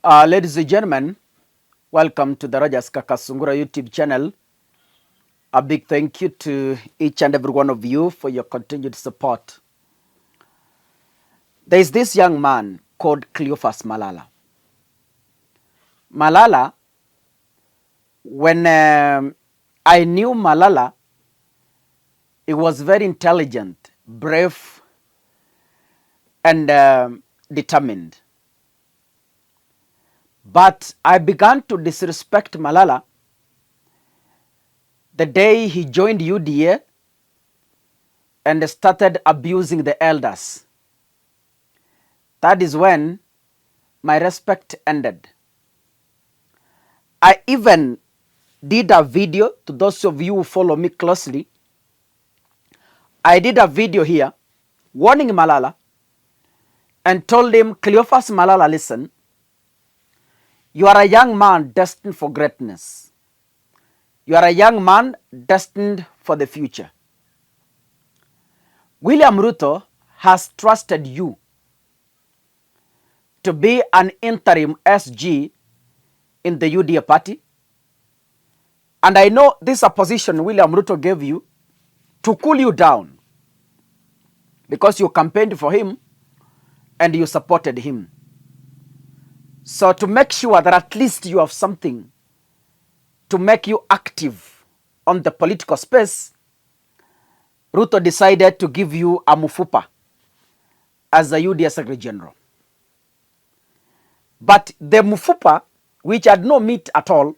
Ladies and gentlemen, welcome to the Rogers Kakasungura YouTube channel. A big thank you to each and every one of you for your continued support. There is this young man called Cleophas Malala. Malala, when I knew Malala, he was very intelligent, brave, and determined. But I began to disrespect Malala the day he joined UDA and started abusing the elders. That is when my respect ended. I even did a video, to those of you who follow me closely. I did a video here warning Malala and told him, Cleophas Malala, listen, you are a young man destined for greatness. You are a young man destined for the future. William Ruto has trusted you to be an interim SG in the UDA party. And I know this is a position William Ruto gave you to cool you down because you campaigned for him and you supported him. So to make sure that at least you have something to make you active on the political space, Ruto decided to give you a mufupa as the UDA Secretary General. But the mufupa, which had no meat at all,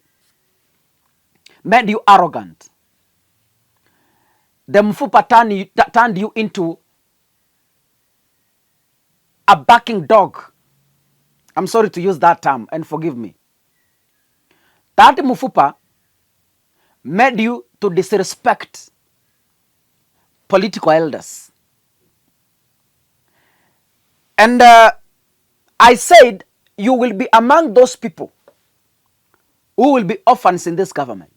made you arrogant. The mufupa turned you into a barking dog. I'm sorry to use that term and forgive me. That mufupa made you to disrespect political elders. And I said you will be among those people who will be orphans in this government.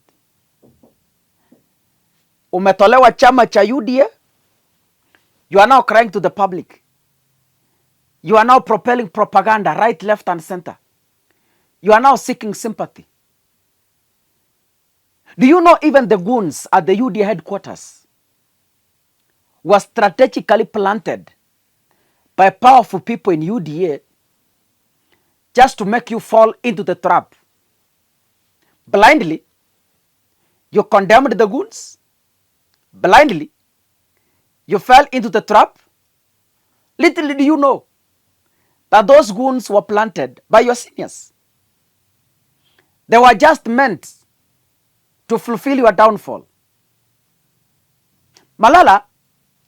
Umetolewa chama cha UDA, you are now crying to the public. You are now propelling propaganda right, left, and center. You are now seeking sympathy. Do you know even the goons at the UDA headquarters were strategically planted by powerful people in UDA just to make you fall into the trap? Blindly, you condemned the goons. Blindly, you fell into the trap. Little do you know that those goons were planted by your seniors. They were just meant to fulfill your downfall. Malala,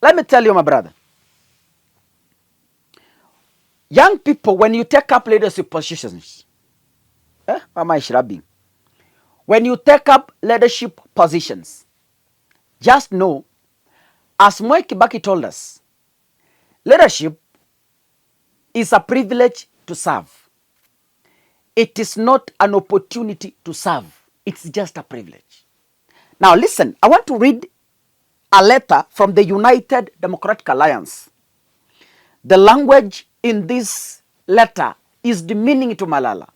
let me tell you, my brother, young people, when you take up leadership positions, when you take up leadership positions, just know, as Moi Kibaki told us, leadership is a privilege to serve. It is not an opportunity to serve. It's just a privilege. Now listen, I want to read a letter from the United Democratic Alliance. The language in this letter is demeaning to Malala.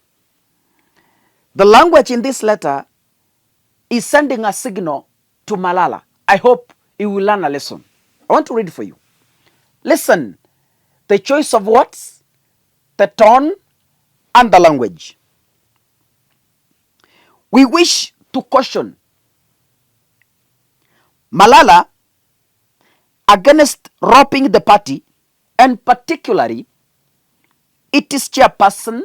The language in this letter is sending a signal to Malala. I hope he will learn a lesson. I want to read it for you. Listen, the choice of words, the tone, and the language. We wish to caution Malala against roping the party, and particularly its chairperson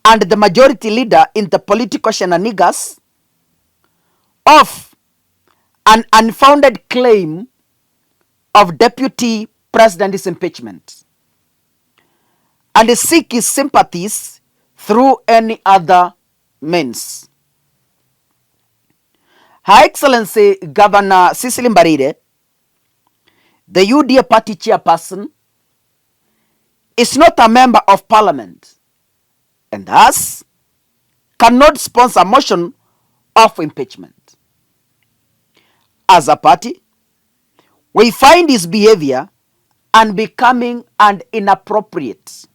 and the majority leader in the political shenanigans of an unfounded claim of deputy president's impeachment, and seek his sympathies through any other means. Her Excellency Governor Cecily Mbarire, the UDA party chairperson, is not a member of parliament and thus cannot sponsor a motion of impeachment. As a party, we find his behavior unbecoming and inappropriate.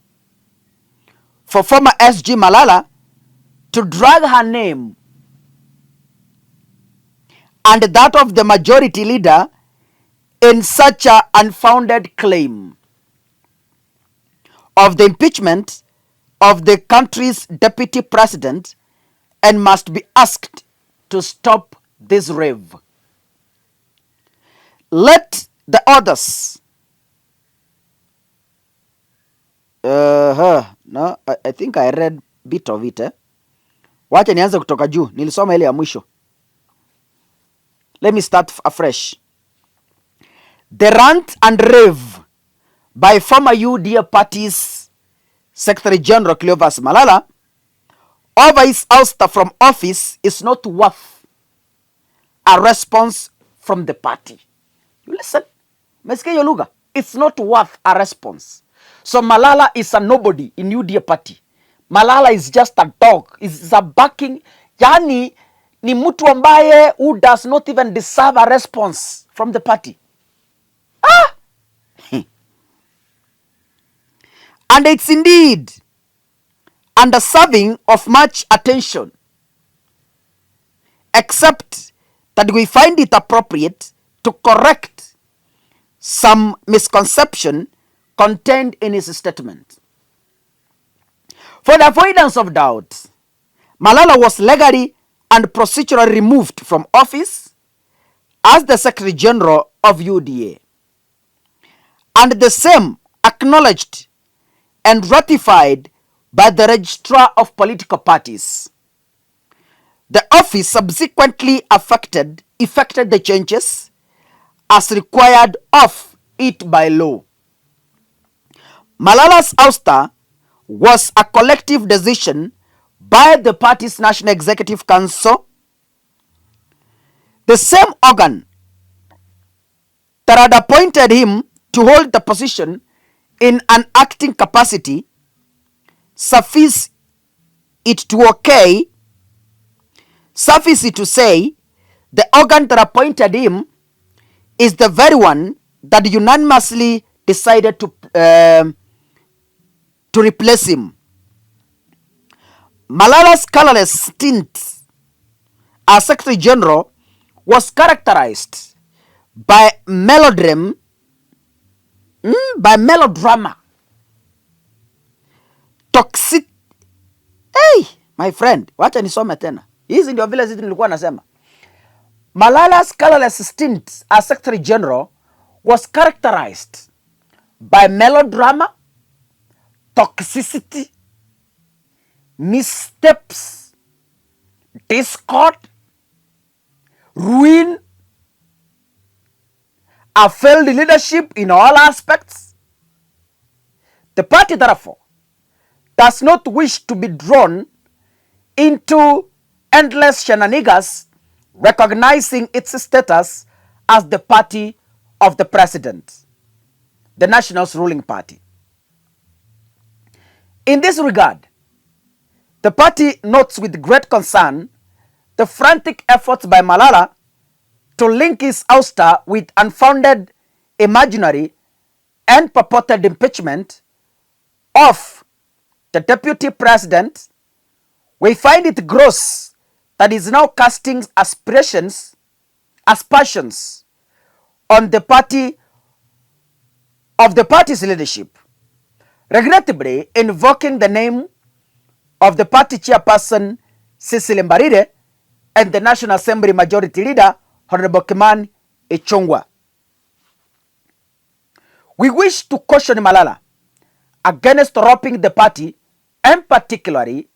for former SG Malala to drag her name and that of the majority leader in such an unfounded claim of the impeachment of the country's deputy president, and must be asked to stop this rave. Let the others no, I think I read bit of it. Wacha nianze kutoka juu, nilisoma ile ya mwisho. Let me start afresh. The rant and rave by former UDA party's Secretary General Cleophas Malala over his ouster from office is not worth a response from the party. You listen. Mesikia hiyo lugha? It's not worth a response. So Malala is a nobody in UDA party. Malala is just a dog. Is a backing. Yani ni mtu ambaye who does not even deserve a response from the party. And it's indeed undeserving of much attention, except that we find it appropriate to correct some misconception contained in his statement. For the avoidance of doubt, Malala was legally and procedurally removed from office as the Secretary General of UDA, and the same acknowledged and ratified by the Registrar of Political Parties. The office subsequently effected the changes as required of it by law. Malala's ouster was a collective decision by the party's National Executive Council, the same organ that had appointed him to hold the position in an acting capacity. Suffice it to say, the organ that appointed him is the very one that unanimously decided to replace him. Malala's colorless stint as Secretary General was characterized by melodrama. Toxic. Hey, my friend, wacha nisome tena. Hizi ndio vile zitu nilikuwa nasema. Malala's colorless stint as Secretary General was characterized by melodrama, toxicity, missteps, discord, ruin, a failed leadership in all aspects. The party, therefore, does not wish to be drawn into endless shenanigans, recognizing its status as the party of the president, the national's ruling party. In this regard, the party notes with great concern the frantic efforts by Malala to link his ouster with unfounded, imaginary, and purported impeachment of the deputy president. We find it gross that is now casting aspersions on the party of the party's leadership, regrettably invoking the name of the party chairperson Cecily Mbarire and the National Assembly Majority Leader Honorable Kimani Ichung'wah. We wish to caution Malala against roping the party, and particularly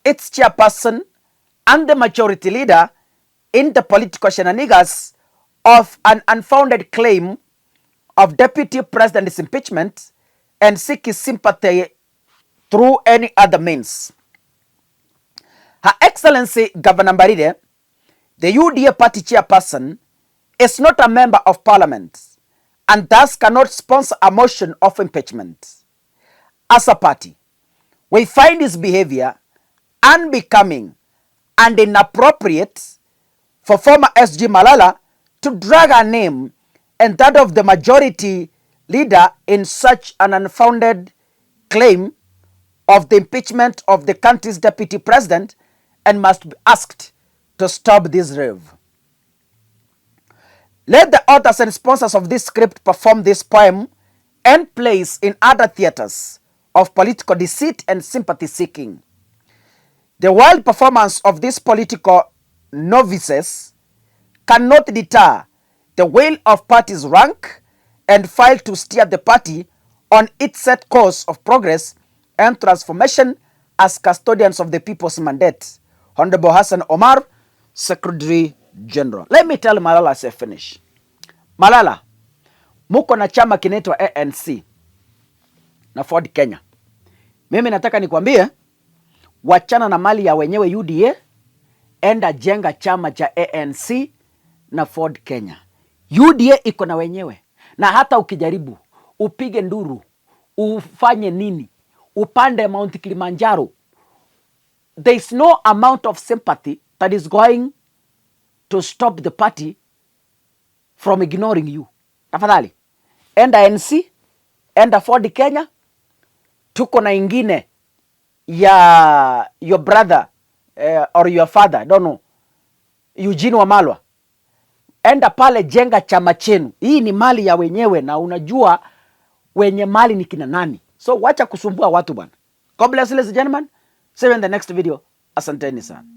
its chairperson and the majority leader, in the political shenanigans of an unfounded claim of deputy president's impeachment, and seek his sympathy through any other means. Her Excellency Governor Mbarire, the UDA party chairperson, is not a member of parliament and thus cannot sponsor a motion of impeachment. As a party, we find his behavior unbecoming and inappropriate for former SG Malala to drag her name and that of the majority leader in such an unfounded claim of the impeachment of the country's deputy president and must be asked to stop this rave. Let the authors and sponsors of this script perform this poem and plays in other theaters of political deceit and sympathy seeking. The wild performance of these political novices cannot deter the will of party's rank and file to steer the party on its set course of progress and transformation as custodians of the people's mandate. Honorable Hassan Omar, Secretary General. Let me tell Malala as I finish. Malala, muko na chama kinaitwa ANC na Ford Kenya. Mimi nataka nikwambie, wachana na mali ya wenyewe UDA, enda jenga chama cha ANC na Ford Kenya. UDA iko na wenyewe, na hata ukijaribu upige nduru, ufanye nini, upande Mount Kilimanjaro, there is no amount of sympathy that is going to stop the party from ignoring you. Tafadhali, enda ANC, enda Ford Kenya. Tuko na ingine ya your brother or your father, don't know, Eugene Wamalwa. Enda pale, jenga chama chenu. Hii ni mali ya wenyewe na unajua wenye mali ni kina nani. So wacha kusumbua watu bwana. God bless you, ladies and gentlemen. See you in the next video. Asanteni sana.